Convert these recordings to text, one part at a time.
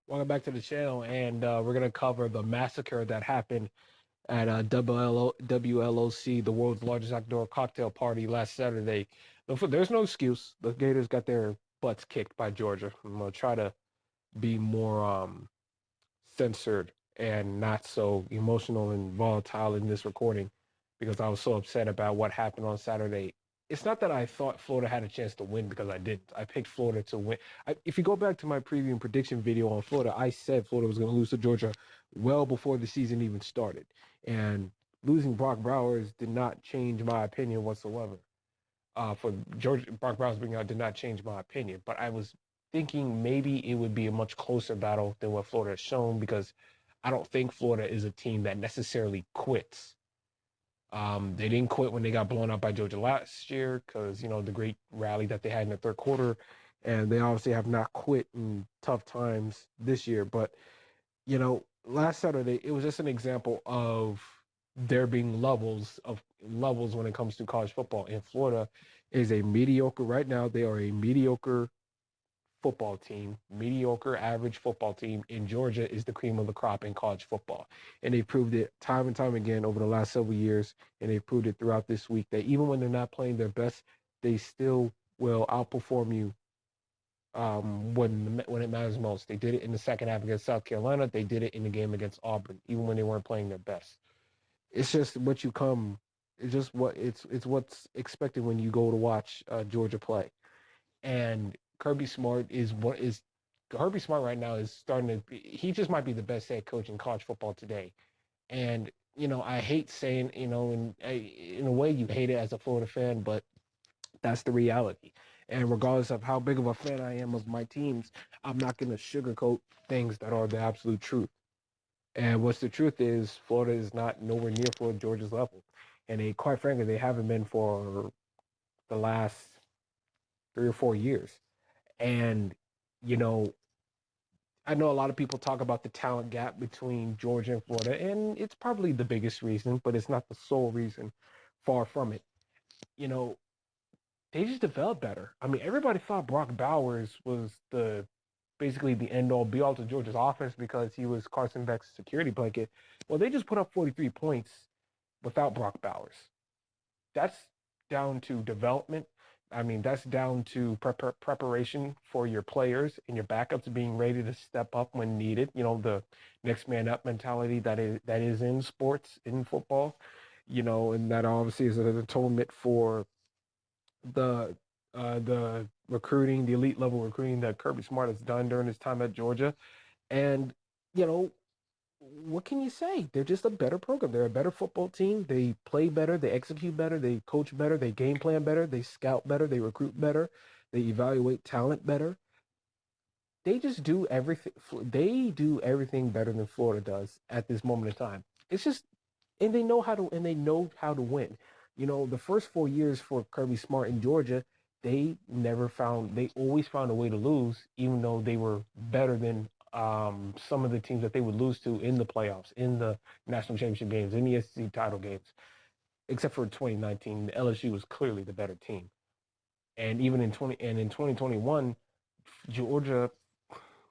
Welcome back to the channel, and we're gonna cover the massacre that happened at WLOC, the world's largest outdoor cocktail party last Saturday. There's no excuse. The Gators got their butts kicked by Georgia. I'm gonna try to be more censored and not so emotional and volatile in this recording because I was so upset about what happened on Saturday. It's not that I thought Florida had a chance to win because I didn't. I picked Florida to win. If you go back to my preview and prediction video on Florida, I said Florida was going to lose to Georgia well before the season even started. And losing Brock Bowers did not change my opinion whatsoever. For Georgia, Brock Bowers being out did not change my opinion, but I was thinking maybe it would be a much closer battle than what Florida has shown because I don't think Florida is a team that necessarily quits. They didn't quit when they got blown out by Georgia last year because, the great rally that they had in the third quarter. And they obviously have not quit in tough times this year. But, last Saturday, it was just an example of there being levels when it comes to college football. And Florida is a mediocre, right now, they are a mediocre football team, mediocre average football team, and Georgia is the cream of the crop in college football. And they've proved it time and time again over the last several years, and they've proved it throughout this week that even when they're not playing their best, they still will outperform you when it matters most. They did it in the second half against South Carolina. They did it in the game against Auburn, even when they weren't playing their best. It's just what you come. It's just it's what's expected when you go to watch Georgia play. And Kirby Smart right now is starting to he just might be the best head coach in college football today. And I hate saying, in a way you hate it as a Florida fan, but that's the reality. And regardless of how big of a fan I am of my teams, I'm not going to sugarcoat things that are the absolute truth. And what's the truth is Florida is not nowhere near Florida Georgia's level. And quite frankly, they haven't been for the last 3 or 4 years. And, you know, I know a lot of people talk about the talent gap between Georgia and Florida, and it's probably the biggest reason, but it's not the sole reason. Far from it. You know, they just developed better. I mean, everybody thought Brock Bowers was the basically the end all be all to Georgia's offense because he was Carson Beck's security blanket. Well, they just put up 43 points without Brock Bowers. That's down to development. I mean, that's down to preparation for your players and your backups being ready to step up when needed. The next man up mentality that is in sports, in football. And that obviously is an atonement for the the recruiting, the elite level recruiting that Kirby Smart has done during his time at Georgia. And you know, what can you say? They're just a better program. They're a better football team. They play better. They execute better. They coach better. They game plan better. They scout better. They recruit better. They evaluate talent better. They just do everything. They do everything better than Florida does at this moment in time. It's just, and they know how to win. The first 4 years for Kirby Smart in Georgia, they always found a way to lose, even though they were better than some of the teams that they would lose to in the playoffs, in the national championship games, in the SEC title games. Except for 2019, LSU was clearly the better team. And even in 2021, Georgia,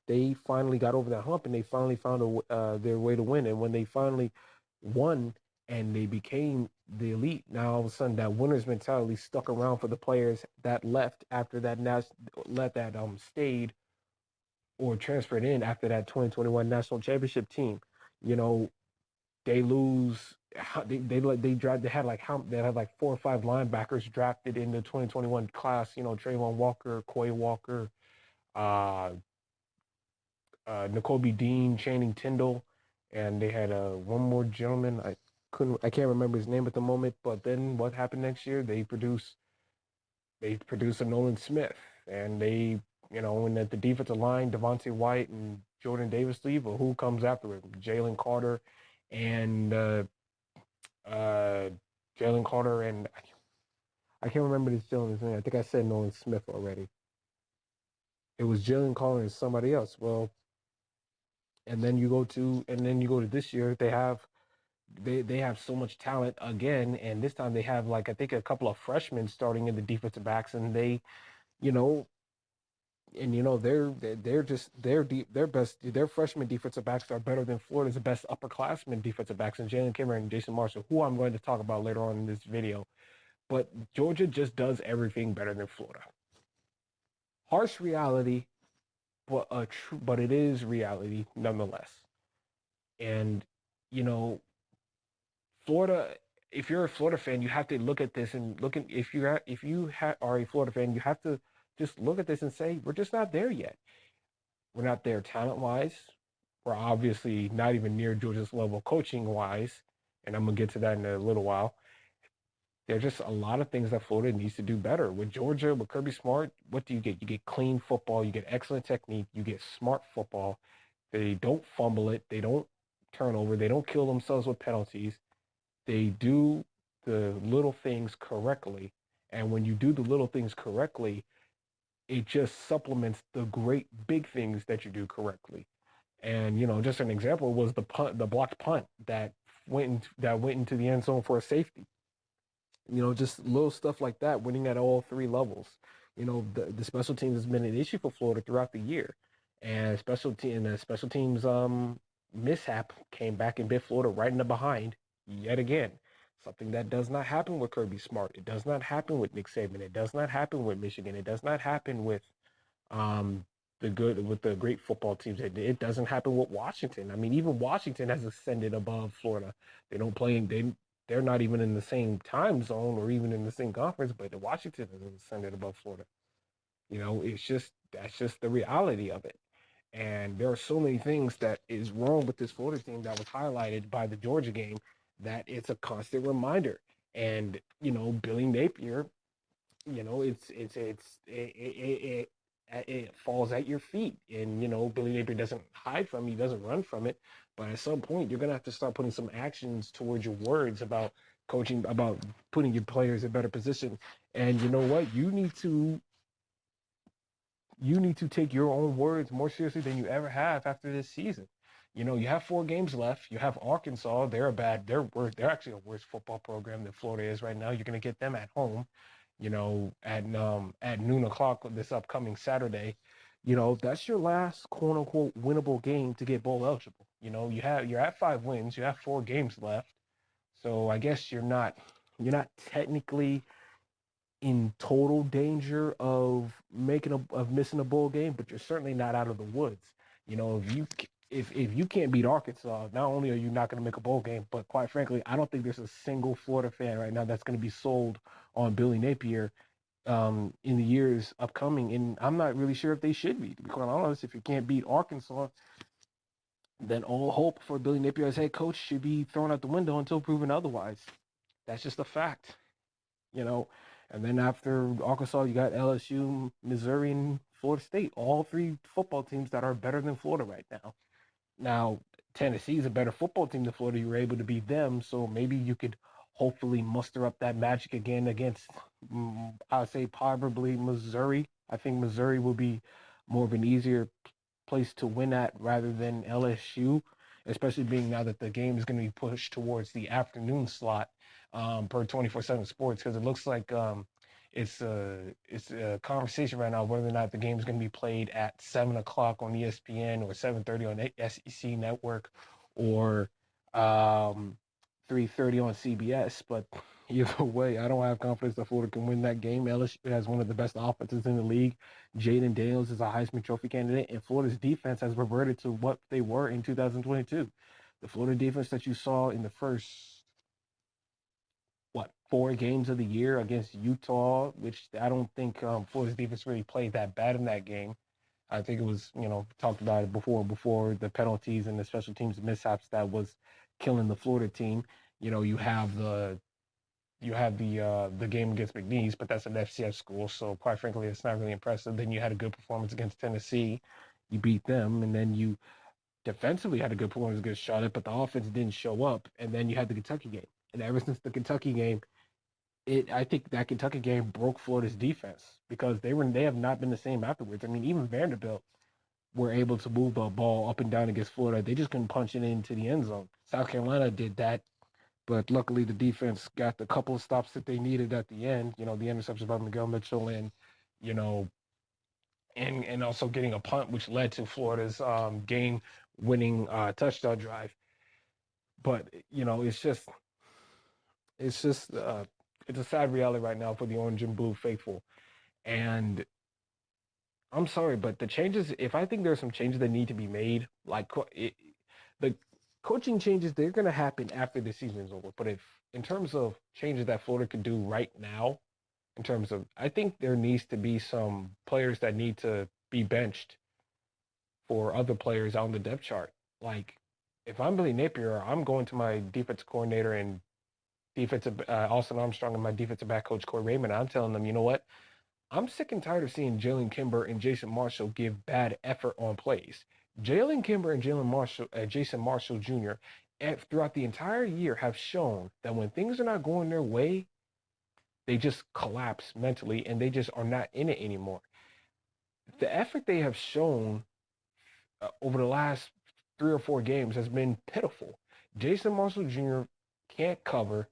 they finally got over that hump and they finally found their way to win. And when they finally won and they became the elite, now all of a sudden that winner's mentality stuck around for the players that left after stayed or transferred in after that 2021 national championship team. You know, they lose. They had like 4 or 5 linebackers drafted in the 2021 class. Trayvon Walker, Quay Walker, uh, N'Kobe Dean, Channing Tindall, and they had one more gentleman. I can't remember his name at the moment. But then what happened next year? They produced a Nolan Smith, and and at the defensive line, Devontae White and Jordan Davis leave. But who comes after him? And uh, Jalen Carter, and I can't remember this gentleman's name. I think I said Nolan Smith already. It was Jalen Carter and somebody else. Well, and then you go to this year. They have so much talent again, and this time they have, like, I think, a couple of freshmen starting in the defensive backs, and they, you know, and their freshman defensive backs are better than Florida's best upperclassmen defensive backs, and Jalen Cameron and Jason Marshall, who I'm going to talk about later on in this video. But Georgia just does everything better than Florida. Harsh reality, but it is reality nonetheless. And you know, Florida. If you're a Florida fan, you have to look at this and look at are a Florida fan, you have to just look at this and say we're just not there yet. We're not there talent wise. We're obviously not even near Georgia's level coaching wise, and I'm gonna get to that in a little while. There's just a lot of things that Florida needs to do better. With Georgia, with Kirby Smart, what do you get? You get clean football, you get excellent technique, you get smart football. They don't fumble it, they don't turn over, they don't kill themselves with penalties. They do the little things correctly. And when you do the little things correctly, it just supplements the great big things that you do correctly. And just an example was the blocked punt that went into the end zone for a safety. Just little stuff like that, winning at all three levels. The special teams has been an issue for Florida throughout the year, and the special teams mishap came back and bit Florida right in the behind yet again. Something that does not happen with Kirby Smart. It does not happen with Nick Saban. It does not happen with Michigan. It does not happen um, with the great football teams. It doesn't happen with Washington. I mean, even Washington has ascended above Florida. They don't play. They're not even in the same time zone or even in the same conference, but Washington has ascended above Florida. That's just the reality of it. And there are so many things that is wrong with this Florida team that was highlighted by the Georgia game that it's a constant reminder. And Billy Napier, it falls at your feet, and Billy Napier doesn't hide from it, he doesn't run from it. But at some point, you're gonna have to start putting some actions towards your words about coaching, about putting your players in better position. And you know what? You need to take your own words more seriously than you ever have after this season. You have 4 games left. You have Arkansas. They're actually a worse football program than Florida is right now. You're going to get them at home, at noon o'clock this upcoming Saturday. That's your last quote unquote winnable game to get bowl eligible. You're at 5 wins. You have 4 games left. So I guess you're not technically in total danger of missing a bowl game, but you're certainly not out of the woods. If you can't beat Arkansas, not only are you not going to make a bowl game, but quite frankly, I don't think there's a single Florida fan right now that's going to be sold on Billy Napier in the years upcoming, and I'm not really sure if they should be. To be quite honest, if you can't beat Arkansas, then all hope for Billy Napier as head coach should be thrown out the window until proven otherwise. That's just a fact you know. And then after Arkansas, you got LSU, Missouri, and Florida State. All three football teams that are better than Florida right now. Now, Tennessee is a better football team than Florida. You were able to beat them, so maybe you could hopefully muster up that magic again against, I would say, probably Missouri. I think Missouri will be more of an easier place to win at rather than LSU, especially being now that the game is going to be pushed towards the afternoon slot per 24/7 Sports, because it looks like it's a conversation right now whether or not the game is going to be played at 7 o'clock on ESPN or 7:30 on the SEC Network or 3:30 on CBS. But either way, I don't have confidence that Florida can win that game. LSU has one of the best offenses in the league. Jaden Daniels is a Heisman Trophy candidate, and Florida's defense has reverted to what they were in 2022. The Florida defense that you saw in the first 4 games of the year against Utah, which I don't think Florida's defense really played that bad in that game. I think it was, talked about it before the penalties and the special teams mishaps that was killing the Florida team. You have the game against McNeese, but that's an FCS school, so quite frankly, it's not really impressive. Then you had a good performance against Tennessee, you beat them, and then you defensively had a good performance against Charlotte, but the offense didn't show up. And then you had the Kentucky game, and ever since the Kentucky game, I think that Kentucky game broke Florida's defense because they have not been the same afterwards. I mean, even Vanderbilt were able to move the ball up and down against Florida. They just couldn't punch it into the end zone. South Carolina did that, but luckily the defense got the couple of stops that they needed at the end. The interceptions by Miguel Mitchell and you know and also getting a punt, which led to Florida's game-winning touchdown drive. But it's just it's a sad reality right now for the orange and blue faithful. And I'm sorry, but the changes, if I think there's some changes that need to be made, the coaching changes, they're going to happen after the season is over. But if, in terms of changes that Florida could do right now, in terms of, I think there needs to be some players that need to be benched for other players on the depth chart. Like, if I'm Billy Napier, I'm going to my defensive coordinator and defensive Austin Armstrong and my defensive back coach Corey Raymond. I'm telling them, you know what? I'm sick and tired of seeing Jalen Kimber and Jason Marshall give bad effort on plays. Jalen Kimber and Jason Marshall Jr. Throughout the entire year have shown that when things are not going their way, they just collapse mentally and they just are not in it anymore. The effort they have shown over the last 3 or 4 games has been pitiful. Jason Marshall Jr. can't cover.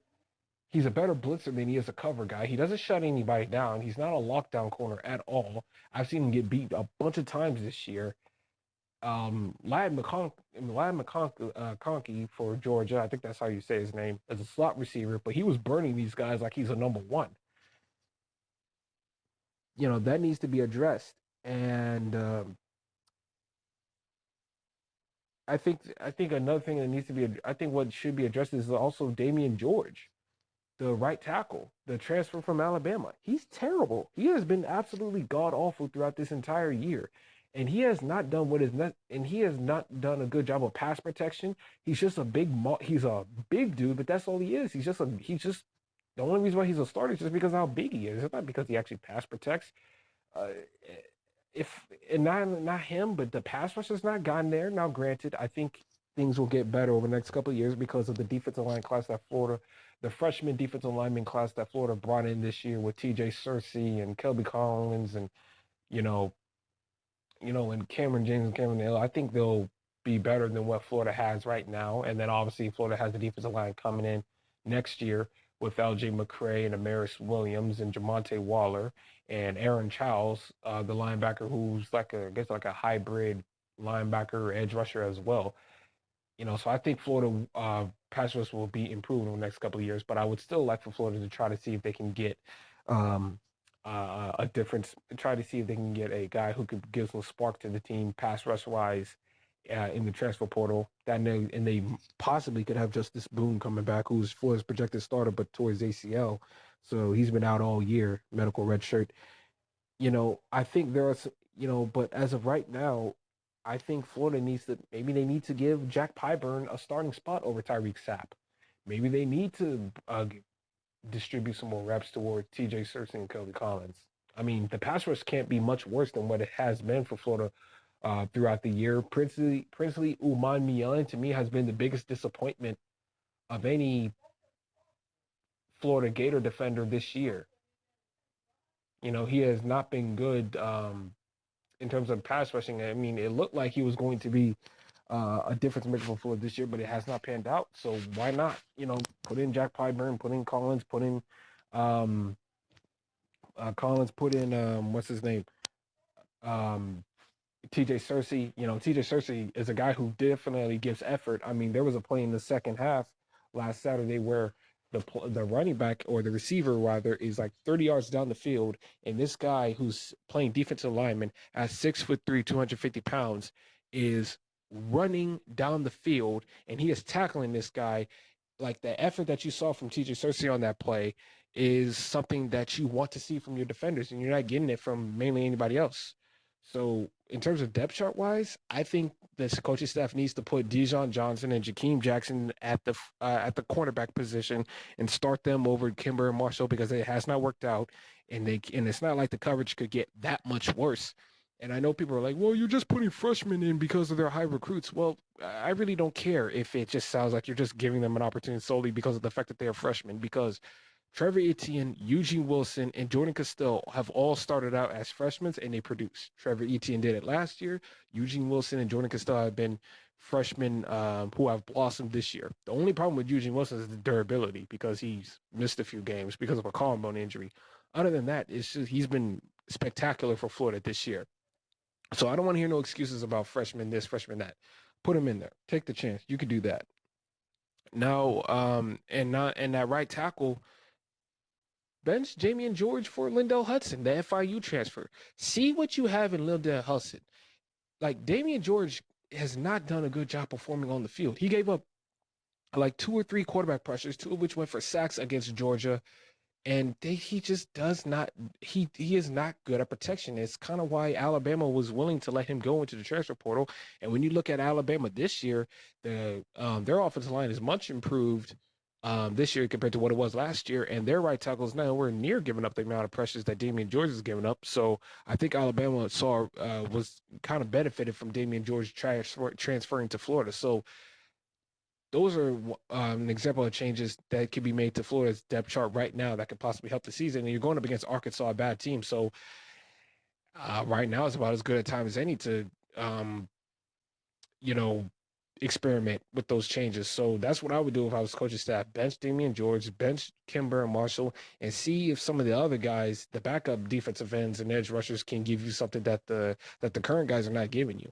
He's a better blitzer than he is a cover guy. He doesn't shut anybody down. He's not a lockdown corner at all. I've seen him get beat a bunch of times this year. Ladd McConkey for Georgia, I think that's how you say his name, as a slot receiver, but he was burning these guys like he's a number one. That needs to be addressed. And I think another thing that needs to be, I think what should be addressed is also Damian George, the right tackle, the transfer from Alabama. He's terrible. He has been absolutely god awful throughout this entire year, and he has not done what is not, and he has not done a good job of pass protection. He's just he's a big dude, but that's all he is. He's just the only reason why he's a starter is just because of how big he is. It's not because he actually pass protects. Uh, if and not him, but the pass rush has not gotten there. Now, granted, I think things will get better over the next couple of years because of the defensive line class that Florida, the freshman defensive lineman class that Florida brought in this year with T.J. Searcy and Kelby Collins and you know, and Cameron James and Cameron Hill. I think they'll be better than what Florida has right now. And then obviously Florida has the defensive line coming in next year with L.J. McCray and Amaris Williams and Jamonte Waller and Aaron Childs, the linebacker who's I guess like a hybrid linebacker edge rusher as well. So I think Florida pass rush will be improved in the next couple of years, but I would still like for Florida to try to see if they can get um, a difference. Try to see if they can get a guy who could give some spark to the team, pass rush wise, in the transfer portal. And they possibly could have Justice Boone coming back, who's Florida's projected starter, but towards ACL, so he's been out all year, medical red shirt. I think there are, but as of right now, I think Florida needs to, maybe they need to give Jack Pyburn a starting spot over Tyreek Sapp. Maybe they need to distribute some more reps toward TJ Searcy and Kelly Collins. I mean, the pass rush can't be much worse than what it has been for Florida throughout the year. Princely Uman to me has been the biggest disappointment of any Florida Gator defender this year. He has not been good in terms of pass rushing. I mean, it looked like he was going to be a difference maker for Florida this year, but it has not panned out. So why not? Put in Jack Pyburn, put in Collins, um, put in what's his name, um, TJ Searcy. TJ Searcy is a guy who definitely gives effort. I mean, there was a play in the second half last Saturday where the running back or the receiver rather is like 30 yards down the field, and this guy who's playing defensive lineman at 6'3", 250 pounds, is running down the field, and he is tackling this guy. Like, the effort that you saw from TJ Searcy on that play is something that you want to see from your defenders, and you're not getting it from mainly anybody else. So in terms of depth chart wise, I think this coaching staff needs to put Dijon Johnson and Jakeem Jackson at the cornerback position and start them over Kimber and Marshall, because it has not worked out, and it's not like the coverage could get that much worse. And I know people are like, well, you're just putting freshmen in because of their high recruits. Well, I really don't care if it just sounds like you're just giving them an opportunity solely because of the fact that they are freshmen, because Trevor Etienne, Eugene Wilson, and Jordan Castell have all started out as freshmen, and they produce. Trevor Etienne did it last year. Eugene Wilson and Jordan Castell have been freshmen who have blossomed this year. The only problem with Eugene Wilson is the durability, because he's missed a few games because of a collarbone injury. Other than that, it's just he's been spectacular for Florida this year. So I don't want to hear no excuses about freshman this, freshman that. Put him in there. Take the chance. You could do that. Now, and that right tackle, bench Jamie and George for Lindell Hudson, the FIU transfer. See what you have in Lindell Hudson. Like Damian George has not done a good job performing on the field. He gave up like 2 or 3 quarterback pressures, 2 of which went for sacks against Georgia, and he just does not he is not good at protection. It's kind of why Alabama was willing to let him go into the transfer portal. And when you look at Alabama this year, their offensive line is much improved this year compared to what it was last year, and their right tackle is nowhere near giving up the amount of pressures that Damian George is giving up. So I think Alabama was kind of benefited from Damian George transferring to Florida. So those are an example of changes that could be made to Florida's depth chart right now that could possibly help the season. And you're going up against Arkansas, a bad team. So right now is about as good a time as any to, um, you know, experiment with those changes. So that's what I would do if I was coaching staff. Bench Damian George, bench Kimber and Marshall, and see if some of the other guys, the backup defensive ends and edge rushers, can give you something that the current guys are not giving you.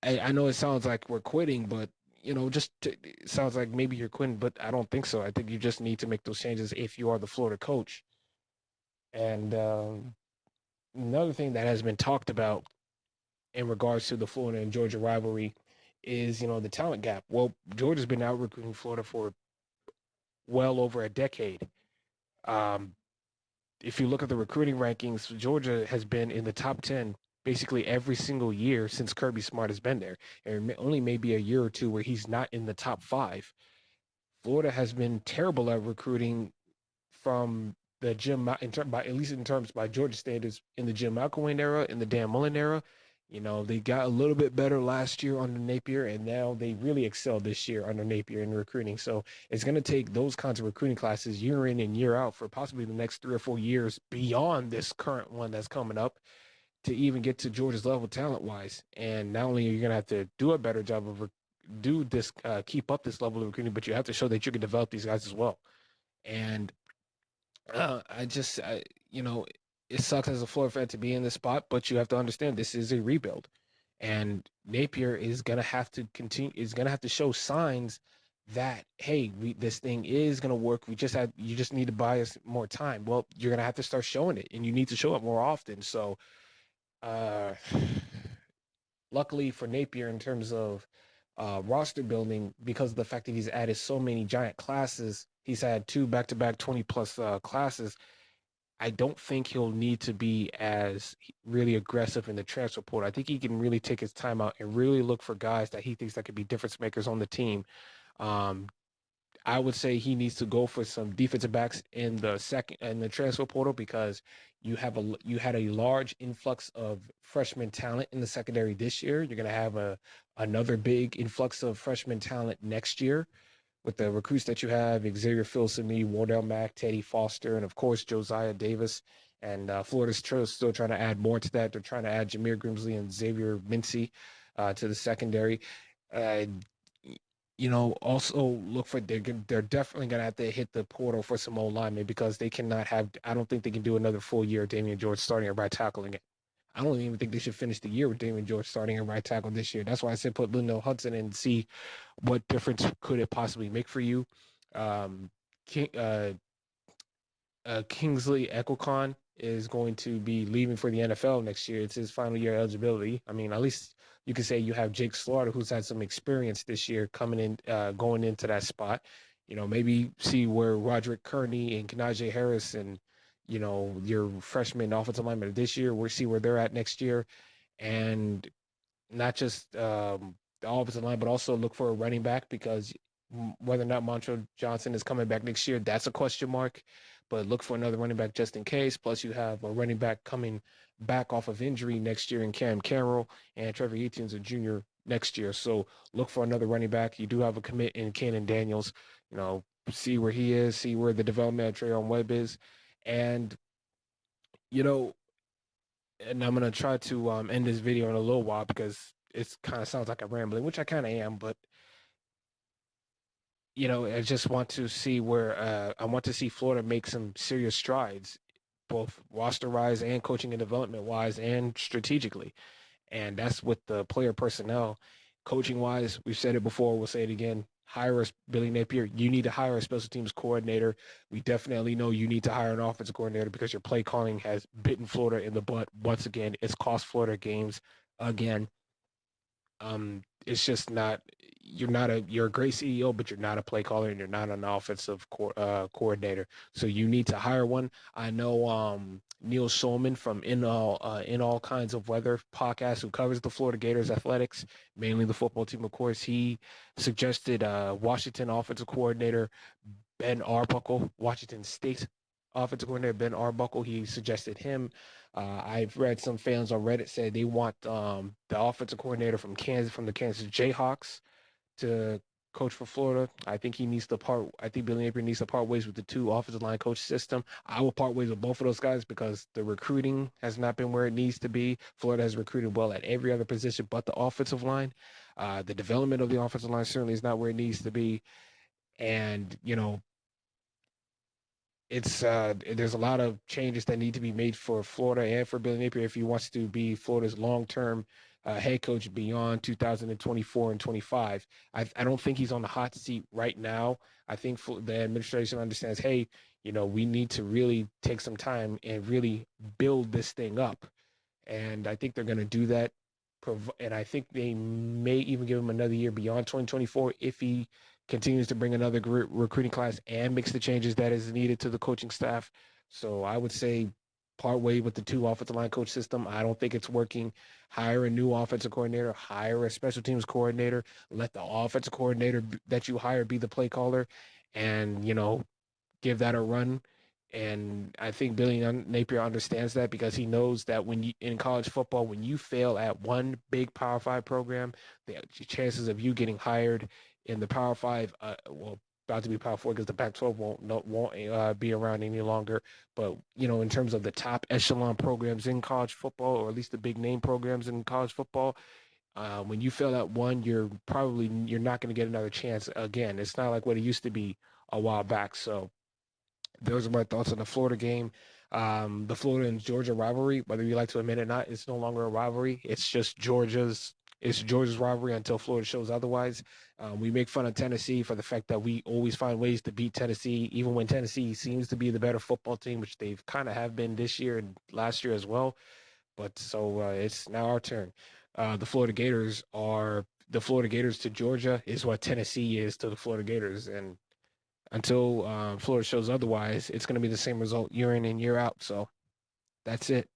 I know it sounds like we're quitting, but it sounds like maybe you're quitting, but I don't think so. I think you just need to make those changes if you are the Florida coach. And another thing that has been talked about in regards to the Florida and Georgia rivalry is, the talent gap. Well, Georgia's been out recruiting Florida for well over a decade. Um, if you look at the recruiting rankings, Georgia has been in the top 10 basically every single year since Kirby Smart has been there. And only maybe a year or two where he's not in the top 5. Florida has been terrible at recruiting from the Jim, at least in terms by Georgia standards, in the Jim McElwain era, in the Dan Mullen era. They got a little bit better last year under Napier, and now they really excelled this year under Napier in recruiting. So it's going to take those kinds of recruiting classes year in and year out for possibly the next 3 or 4 years beyond this current one that's coming up to even get to Georgia's level talent wise. And not only are you going to have to do a better job of keep up this level of recruiting, but you have to show that you can develop these guys as well. And I just, it sucks as a Florida fan to be in this spot, but you have to understand this is a rebuild, and Napier is gonna have to continue. Is gonna have to show signs that hey, this thing is gonna work. You just need to buy us more time. Well, you're gonna have to start showing it, and you need to show it more often. So, uh, luckily for Napier, in terms of roster building, because of the fact that he's added so many giant classes, he's had 2 back-to-back 20 plus classes. I don't think he'll need to be as really aggressive in the transfer portal. I think he can really take his time out and really look for guys that he thinks that could be difference makers on the team. Um, I would say he needs to go for some defensive backs in the transfer portal, because you had a large influx of freshman talent in the secondary this year. You're going to have another big influx of freshman talent next year with the recruits that you have: Xavier Filsaime, Wardell Mack, Teddy Foster, and of course Josiah Davis. And Florida's still trying to add more to that. They're trying to add Jameer Grimsley and Xavier Mincy to the secondary. Uh, also look for they're definitely gonna have to hit the portal for some old linemen, because they cannot have. I don't think they can do another full year of Damian George starting at right tackle again. I don't even think they should finish the year with Damian George starting at right tackle this year. That's why I said put Lindell Hudson in and see what difference could it possibly make for you. Um, King, Kingsley Equicon is going to be leaving for the NFL next year. It's his final year eligibility. I mean, at least you could say you have Jake Slaughter, who's had some experience this year coming in, going into that spot. Maybe see where Roderick Kearney and Kanaje Harris and, your freshman offensive lineman of this year, we'll see where they're at next year. And not just the offensive line, but also look for a running back, because whether or not Montrell Johnson is coming back next year, that's a question mark. But look for another running back just in case. Plus, you have a running back coming back off of injury next year in Cam Carroll, and Trevor Etienne's a junior next year. So look for another running back. You do have a commit in Cannon Daniels. See where he is, see where the development of Trayon Webb is. And, you know, and I'm gonna try to end this video in a little while, because it kind of sounds like I'm rambling, which I kind of am. But I just want to see where I want to see Florida make some serious strides, both roster wise and coaching and development wise and strategically. And that's with the player personnel. Coaching wise, we've said it before, we'll say it again. Hire a Billy Napier. You need to hire a special teams coordinator. We definitely know you need to hire an offensive coordinator because your play calling has bitten Florida in the butt once again. It's cost Florida games again. It's just not. You're a great CEO, but you're not a play caller and you're not an offensive coordinator. So you need to hire one. I know Neil Solomon from In All Kinds of Weather podcast, who covers the Florida Gators athletics, mainly the football team, of course. He suggested Washington offensive coordinator Ben Arbuckle, Washington State offensive coordinator Ben Arbuckle. He suggested him. I've read some fans on Reddit say they want the offensive coordinator from the Kansas Jayhawks, to coach for Florida. I think he needs to part. I think Billy Napier needs to part ways with the two offensive line coach system. I will part ways with both of those guys because the recruiting has not been where it needs to be. Florida has recruited well at every other position but the offensive line. The development of the offensive line certainly is not where it needs to be. And it's there's a lot of changes that need to be made for Florida and for Billy Napier if he wants to be Florida's long-term head coach beyond 2024 and 25. I don't think he's on the hot seat right now. I think the administration understands, hey, we need to really take some time and really build this thing up. And I think they're going to do that. And I think they may even give him another year beyond 2024 if he continues to bring another recruiting class and makes the changes that is needed to the coaching staff. So I would say part way with the two offensive line coach system. I don't think it's working. Hire a new offensive coordinator, hire a special teams coordinator, let the offensive coordinator that you hire be the play caller, and give that a run. And I think Billy Napier understands that because he knows that in college football, when you fail at one big Power Five program, the chances of you getting hired in the Power Five, about to be Power Four because the Pac-12 won't be around any longer. But in terms of the top echelon programs in college football, or at least the big name programs in college football, when you fail at one, you're not going to get another chance again. It's not like what it used to be a while back. So those are my thoughts on the Florida game. The Florida and Georgia rivalry, whether you like to admit it or not, it's no longer a rivalry. It's just Georgia's rivalry until Florida shows otherwise. We make fun of Tennessee for the fact that we always find ways to beat Tennessee, even when Tennessee seems to be the better football team, which they've kind of have been this year and last year as well. But so it's now our turn. The Florida Gators to Georgia is what Tennessee is to the Florida Gators, and until Florida shows otherwise, it's going to be the same result year in and year out. So that's it.